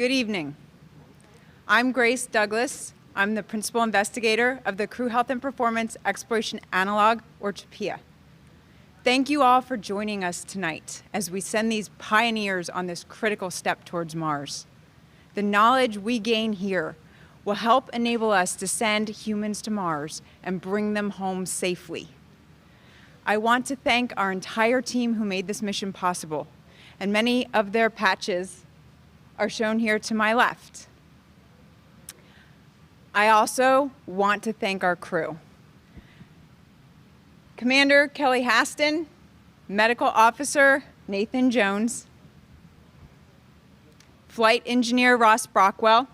Good evening. I'm Grace Douglas. I'm the Principal Investigator of the Crew Health and Performance Exploration Analog, or CHAPEA. Thank you all for joining us tonight as we send these pioneers on this critical step towards Mars. The knowledge we gain here will help enable us to send humans to Mars and bring them home safely. I want to thank our entire team who made this mission possible, and many of their patches are shown here to my left. I also want to thank our crew. Commander Kelly Haston, Medical Officer Nathan Jones, Flight Engineer Ross Brockwell,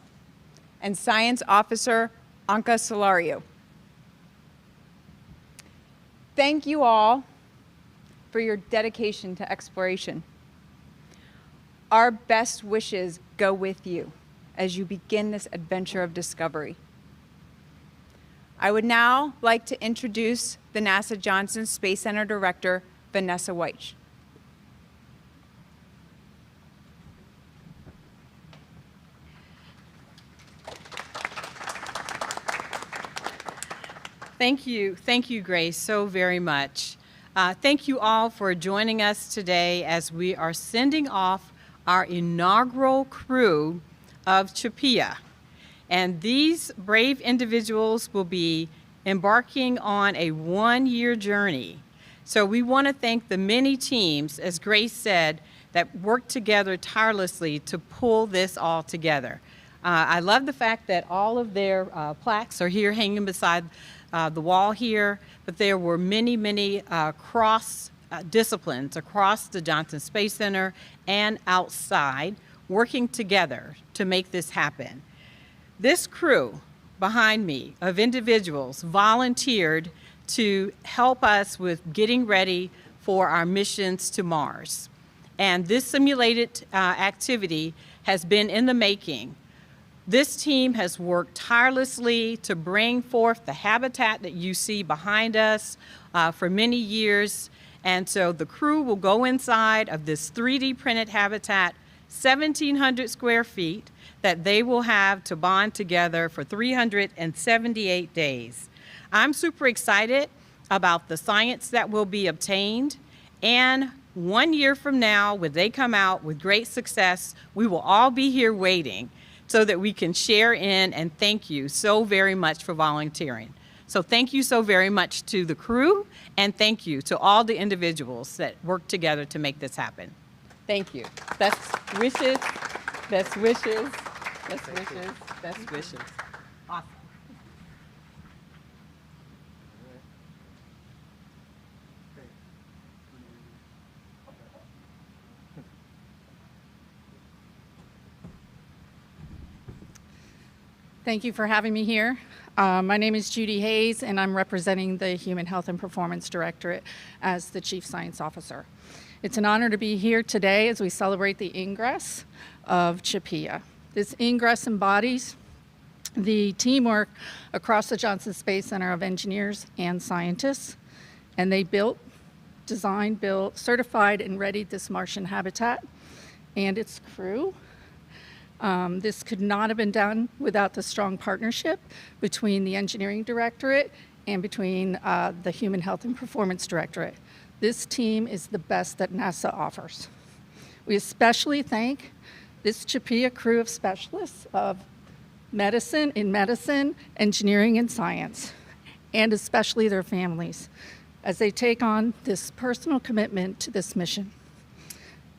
and Science Officer Anka Solario. Thank you all for your dedication to exploration. Our best wishes go with you as you begin this adventure of discovery. I would now like to introduce the NASA Johnson Space Center Director, Vanessa Weich. Thank you, Grace, so very much. Thank you all for joining us today as we are sending off our inaugural crew of CHAPEA. And these brave individuals will be embarking on a one-year journey. So we want to thank the many teams, as Grace said, that worked together tirelessly to pull this all together. I love the fact that all of their plaques are here hanging beside the wall here, but there were many cross disciplines across the Johnson Space Center and outside working together to make this happen. This crew behind me of individuals volunteered to help us with getting ready for our missions to Mars. And this simulated activity has been in the making. This team has worked tirelessly to bring forth the habitat that you see behind us for many years. And so the crew will go inside of this 3D printed habitat, 1,700 square feet, that they will have to bond together for 378 days. I'm super excited about the science that will be obtained. And 1 year from now, when they come out with great success, we will all be here waiting so that we can share in, and thank you so very much for volunteering. So thank you so very much to the crew, and thank you to all the individuals that worked together to make this happen. Thank you. Best wishes, best wishes, best wishes, best wishes. Awesome. Thank you for having me here. My name is Judy Hayes, and I'm representing the Human Health and Performance Directorate as the Chief Science Officer. It's an honor to be here today as we celebrate the ingress of CHAPEA. This ingress embodies the teamwork across the Johnson Space Center of engineers and scientists, and they built, designed, built, certified, and readied this Martian habitat and its crew. This could not have been done without the strong partnership between the Engineering Directorate and between the Human Health and Performance Directorate. This team is the best that NASA offers. We especially thank this CHAPEA crew of specialists of medicine, engineering, and science, and especially their families, as they take on this personal commitment to this mission.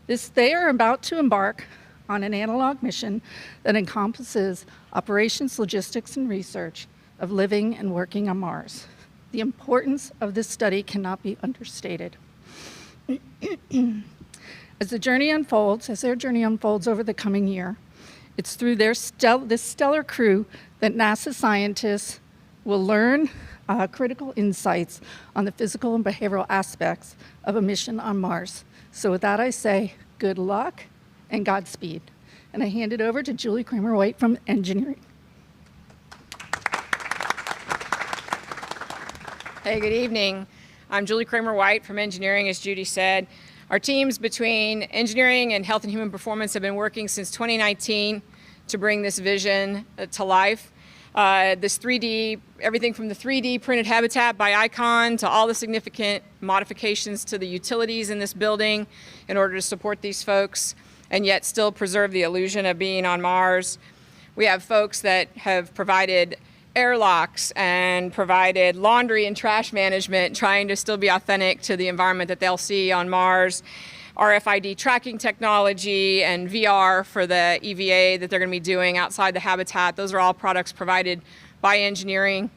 They are about to embark on an analog mission that encompasses operations, logistics, and research of living and working on Mars. The importance of this study cannot be understated. As their journey unfolds over the coming year, it's through this stellar crew that NASA scientists will learn critical insights on the physical and behavioral aspects of a mission on Mars. So with that, I say good luck and Godspeed. And I hand it over to Julie Kramer-White from Engineering. Hey, good evening. I'm Julie Kramer-White from Engineering, as Judy said. Our teams between Engineering and Health and Human Performance have been working since 2019 to bring this vision to life. This 3D, everything from the 3D printed habitat by Icon to all the significant modifications to the utilities in this building in order to support these folks and yet still preserve the illusion of being on Mars. We have folks that have provided airlocks and provided laundry and trash management, trying to still be authentic to the environment that they'll see on Mars. RFID tracking technology and VR for the EVA that they're going to be doing outside the habitat. Those are all products provided by engineering.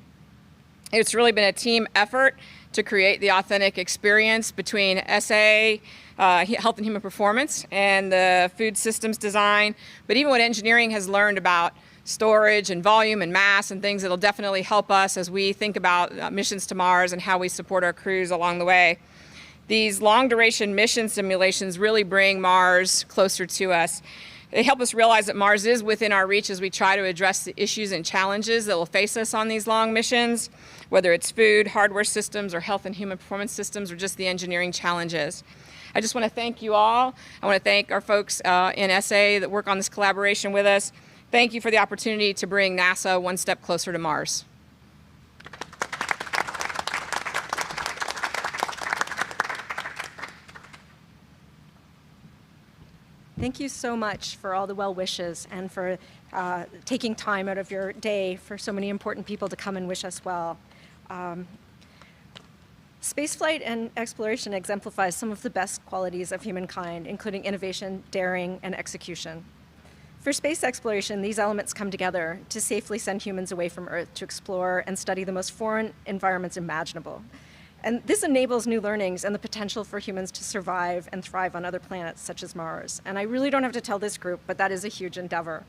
It's really been a team effort to create the authentic experience between SA, Health and Human Performance, and the food systems design. But even what engineering has learned about storage and volume and mass and things that'll definitely help us as we think about missions to Mars and how we support our crews along the way. These long-duration mission simulations really bring Mars closer to us. They help us realize that Mars is within our reach as we try to address the issues and challenges that will face us on these long missions, whether it's food, hardware systems, or health and human performance systems, or just the engineering challenges. I just want to thank you all. I want to thank our folks in SA that work on this collaboration with us. Thank you for the opportunity to bring NASA one step closer to Mars. Thank you so much for all the well wishes and for taking time out of your day for so many important people to come and wish us well. Spaceflight and exploration exemplifies some of the best qualities of humankind, including innovation, daring, and execution. For space exploration, these elements come together to safely send humans away from Earth to explore and study the most foreign environments imaginable. And this enables new learnings and the potential for humans to survive and thrive on other planets such as Mars. And I really don't have to tell this group, but that is a huge endeavor.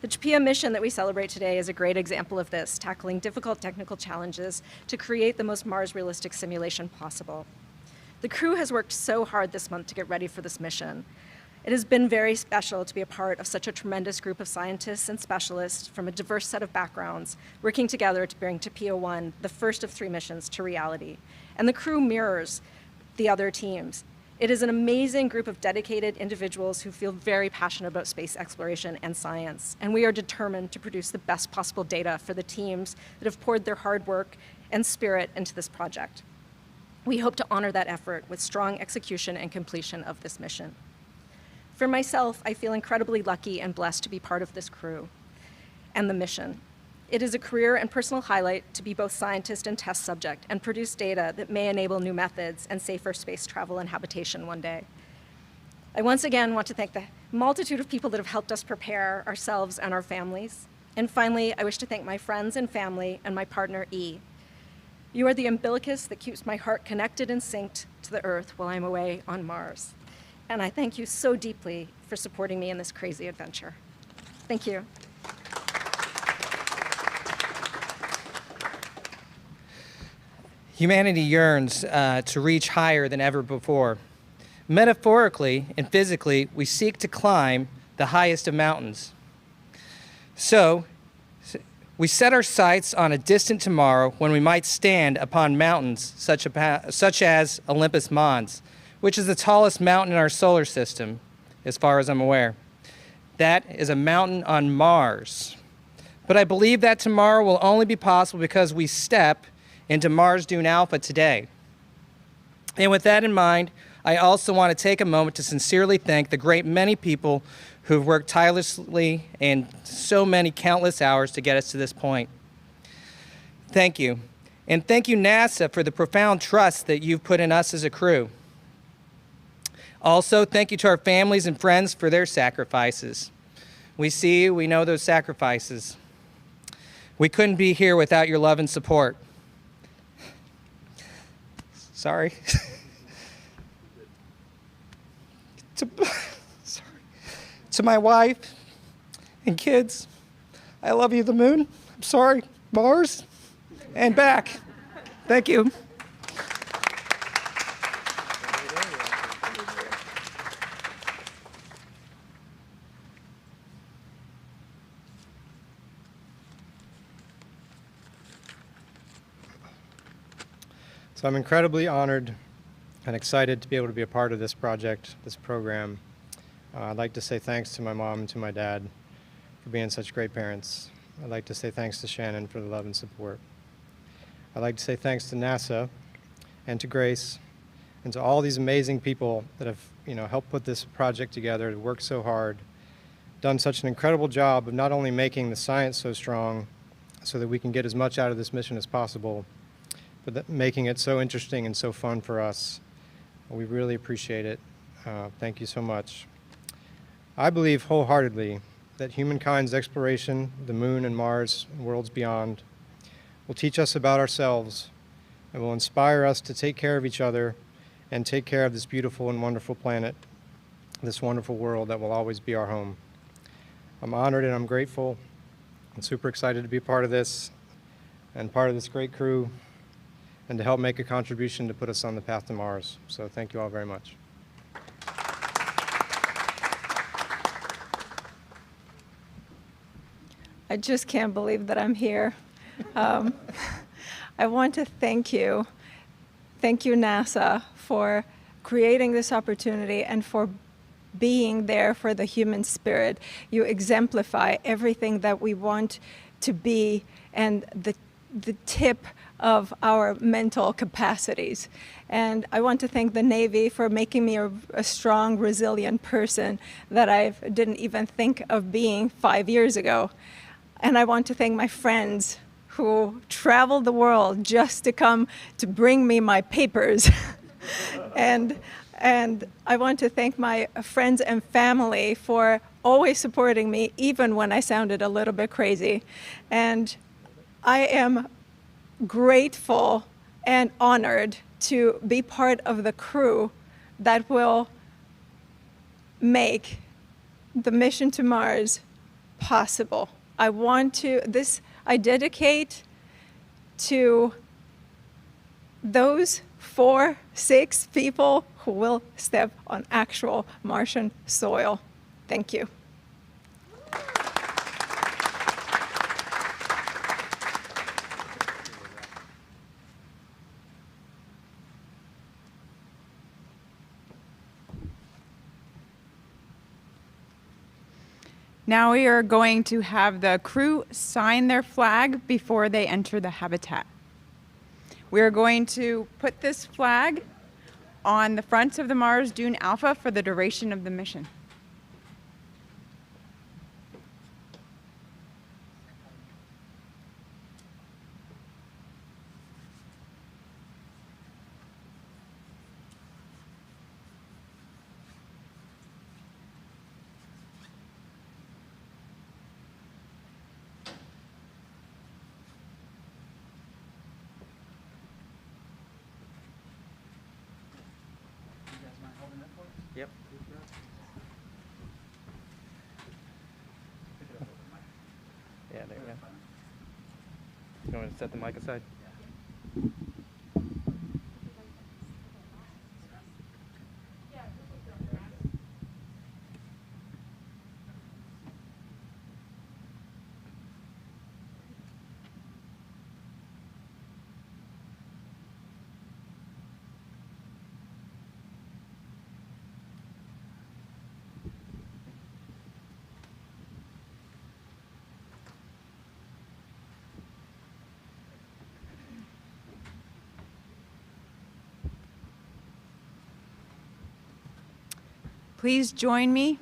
The CHAPEA mission that we celebrate today is a great example of this, tackling difficult technical challenges to create the most Mars-realistic simulation possible. The crew has worked so hard this month to get ready for this mission. It has been very special to be a part of such a tremendous group of scientists and specialists from a diverse set of backgrounds working together to bring CHAPEA-1, the first of 3 missions, to reality. And the crew mirrors the other teams. It is an amazing group of dedicated individuals who feel very passionate about space exploration and science. And we are determined to produce the best possible data for the teams that have poured their hard work and spirit into this project. We hope to honor that effort with strong execution and completion of this mission. For myself, I feel incredibly lucky and blessed to be part of this crew and the mission. It is a career and personal highlight to be both scientist and test subject and produce data that may enable new methods and safer space travel and habitation one day. I once again want to thank the multitude of people that have helped us prepare ourselves and our families. And finally, I wish to thank my friends and family and my partner, E. You are the umbilicus that keeps my heart connected and synced to the Earth while I'm away on Mars. And I thank you so deeply for supporting me in this crazy adventure. Thank you. Humanity yearns to reach higher than ever before. Metaphorically and physically, we seek to climb the highest of mountains. So, we set our sights on a distant tomorrow when we might stand upon mountains such as Olympus Mons, which is the tallest mountain in our solar system, as far as I'm aware. That is a mountain on Mars. But I believe that tomorrow will only be possible because we step into Mars Dune Alpha today. And with that in mind, I also want to take a moment to sincerely thank the great many people who've worked tirelessly and so many countless hours to get us to this point. Thank you. And thank you, NASA, for the profound trust that you've put in us as a crew. Also, thank you to our families and friends for their sacrifices. We see you, we know those sacrifices. We couldn't be here without your love and support. Sorry. To my wife and kids, I love you, the moon. I'm sorry, Mars, and back. Thank you. So I'm incredibly honored and excited to be able to be a part of this project, this program. I'd like to say thanks to my mom and to my dad for being such great parents. I'd like to say thanks to Shannon for the love and support. I'd like to say thanks to NASA and to Grace and to all these amazing people that have helped put this project together, worked so hard, done such an incredible job of not only making the science so strong so that we can get as much out of this mission as possible, but making it so interesting and so fun for us. We really appreciate it. Thank you so much. I believe wholeheartedly that humankind's exploration of the moon and Mars and worlds beyond will teach us about ourselves and will inspire us to take care of each other and take care of this beautiful and wonderful planet, this wonderful world that will always be our home. I'm honored and I'm grateful and super excited to be part of this and part of this great crew and to help make a contribution to put us on the path to Mars. So thank you all very much. I just can't believe that I'm here. I want to thank you. Thank you, NASA, for creating this opportunity and for being there for the human spirit. You exemplify everything that we want to be and the tip of our mental capacities. And I want to thank the Navy for making me a strong, resilient person that I didn't even think of being 5 years ago. And I want to thank my friends who traveled the world just to come to bring me my papers. and I want to thank my friends and family for always supporting me, even when I sounded a little bit crazy. And I am grateful and honored to be part of the crew that will make the mission to Mars possible. I dedicate to those 6 people who will step on actual Martian soil. Thank you. Now we are going to have the crew sign their flag before they enter the habitat. We are going to put this flag on the front of the Mars Dune Alpha for the duration of the mission. Yep. Yeah, there you go. You want me to set the mic aside? Please join me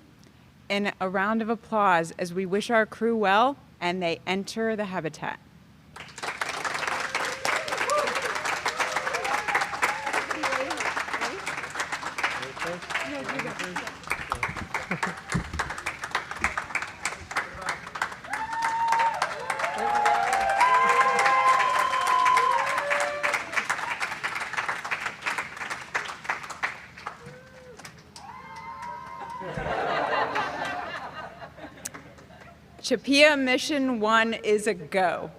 in a round of applause as we wish our crew well and they enter the habitat. CHAPEA Mission 1 is a go.